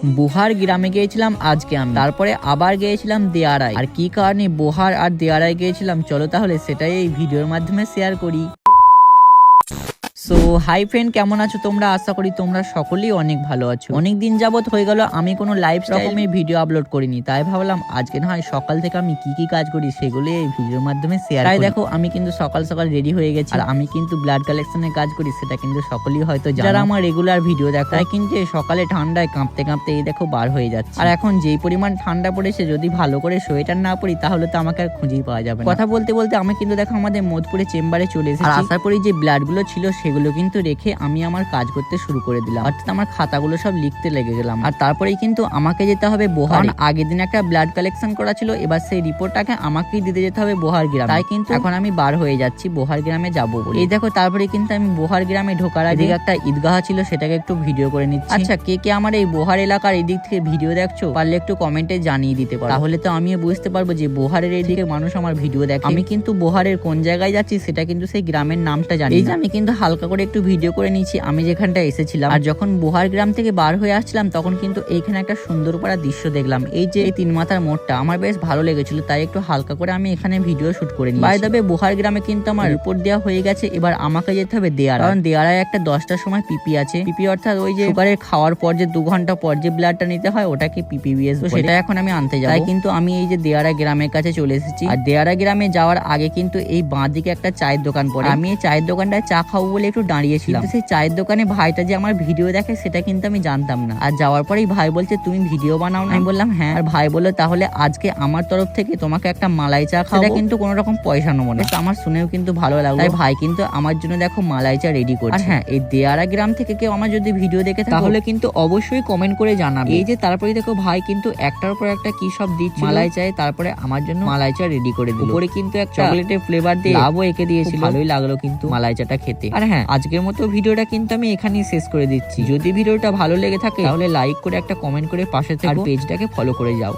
বোহার গ্রামে গিয়েছিলাম আজকে আমি, তারপরে আবার গিয়েছিলাম দেয়ারায়। আর কি কারণে বোহার আর দেয়ারায় গিয়েছিলাম চলো তাহলে সেটাই এই ভিডিওর মাধ্যমে শেয়ার করি। সো হাই ফ্রেন্ড, কেমন আছো তোমরা? আশা করি তোমরা সকলেই অনেক ভালো আছো। অনেক দিন যাবত হয়ে গেল আমি কোনো লাইভ রকমের ভিডিও আপলোড করিনি, তাই ভাবলাম আজকে না হয় সকাল থেকে আমি কি কি কাজ করি সেগুলো এই ভিডিওর মাধ্যমে শেয়ার করি। তাই দেখো আমি কিন্তু সকাল সকাল রেডি হয়ে গেছি, আর আমি কিন্তু ব্লাড কালেকশনের কাজ করি, সেটা কিন্তু সকলেই হয়তো জানো যারা আমার রেগুলার ভিডিও দেখো। তাই কিন্তু সকালে ঠান্ডায় কাঁপতে কাঁপতে এই দেখো বার হয়ে যাচ্ছে। আর এখন যেই পরিমাণ ঠান্ডা পড়েছে, যদি ভালো করে সোয়েটার না পরি তাহলে তো আমাকে আর খুঁজেই পাওয়া যাবে না। কথা বলতে বলতে আমি কিন্তু দেখো আমাদের মোদপুরে চেম্বারে চলে এসেছি। আর আসার পরে যে ব্লাড গুলো ছিল সেগুলো কিন্তু রেখে আমি আমার কাজ করতে শুরু করে দিলাম, অর্থাৎ আমার খাতাগুলো সব লিখতে লেগে গেলাম। আর তারপরেই কিন্তু আমাকে যেতে হবে বোহার। আগের দিন একটা ব্লাড কালেকশন করা ছিল, এবার সেই রিপোর্টটাকে আমাকেই দিতে যেতে হবে বোহার গ্রামে। তাই কিন্তু এখন আমি বার হয়ে যাচ্ছি বোহার গ্রামে যাবো বলে। এই দেখো তারপরে কিন্তু আমি বোহার গ্রামে ঢোকার আগে একটা ঈদগাহ ছিল, সেটাকে একটু ভিডিও করে নিচ্ছি। আচ্ছা, কে কে আমার এই বোহার এলাকার এদিক থেকে ভিডিও দেখছো পারলে একটু কমেন্টে জানিয়ে দিতে পারো, তাহলে তো আমিও বুঝতে পারবো যে বোহারের এইদিকে মানুষ আমার ভিডিও দেখে। আমি কিন্তু বোহারের কোন জায়গায় যাচ্ছি সেটা কিন্তু সেই গ্রামের নামটা জানি। এই যে আমি কিন্তু হালকা করে একটু ভিডিও করে নিচ্ছি আমি যেখানটা এসেছিলাম। আর যখন বোহার গ্রাম থেকে বার হয়ে আসছিলাম তখন কিন্তু এইখানে একটা সুন্দর পাড়া দৃশ্য দেখলাম। এই যে এই তিন মাথার মোড়টা আমার বেশ ভালো লেগেছিল, তাই একটু হালকা করে আমি এখানে ভিডিও শুট করে নিই। বাই দ্য ওয়ে, বোহার গ্রামে কিন্তু আমার রিপোর্ট দেওয়া হয়ে গেছে। এবার আমাকে যেতে হবে দেয়ারা, কারণ দেয়ারায় একটা 10টার সময় পিপি আছে। পিপি অর্থাৎ ওই যে সুগারের খাওয়ার পর যে 2 ঘন্টা পর যে ব্লাডটা নিতে হয় ওটাকে পিপিবিএস, সেটা এখন আমি আনতে যাবো। তাই কিন্তু আমি এই যে দেয়ারা গ্রামের কাছে চলে এসেছি। আর দেয়ারা গ্রামে যাওয়ার আগে কিন্তু এই বাঁ দিকে একটা চায়ের দোকান পড়ে। আমি এই চায়ের দোকানটায় চা খাবো বলে একটু দাঁড়িয়েছিলাম। সেই চায়ের দোকানে ভাইটা যে আমার ভিডিও দেখে সেটা কিন্তু আমি জানতাম না। আর যাওয়ার পরেই ভাই বলছে তুমি ভিডিও বানাও না? আমি বললাম হ্যাঁ। আর ভাই বললো তাহলে আজকে আমার তরফ থেকে তোমাকে একটা মালাই চা খাওয়াবো, সেটা কিন্তু কোনো রকম পয়সা নেবো না। আমার শুনেও কিন্তু ভালো লাগলো, তাই ভাই কিন্তু আমার জন্য দেখো মালাই চা রেডি করছে। আর হ্যাঁ, এই দেয়ারা গ্রাম থেকে কেউ আমার যদি ভিডিও দেখে থাকে তাহলে কিন্তু অবশ্যই কমেন্ট করে জানাবে। এই যে তারপরে দেখো ভাই কিন্তু একটার পর একটা কি সব দিচ্ছে মালাই চায়, তারপরে আমার জন্য মালাই চা রেডি করে দিল। উপরে কিন্তু এক চকলেটের ফ্লেভার দিয়ে লাভও এঁকে দিয়েছিল, ভালোই লাগলো কিন্তু মালাই চাটা খেতে। আর হ্যাঁ, আজকের মতো ভিডিওটা কিন্তু আমি এখানেই শেষ করে দিচ্ছি। যদি ভিডিওটা ভালো লেগে থাকে তাহলে লাইক করে একটা কমেন্ট করে পাশে থেকে আর পেজটাকে ফলো করে যাও।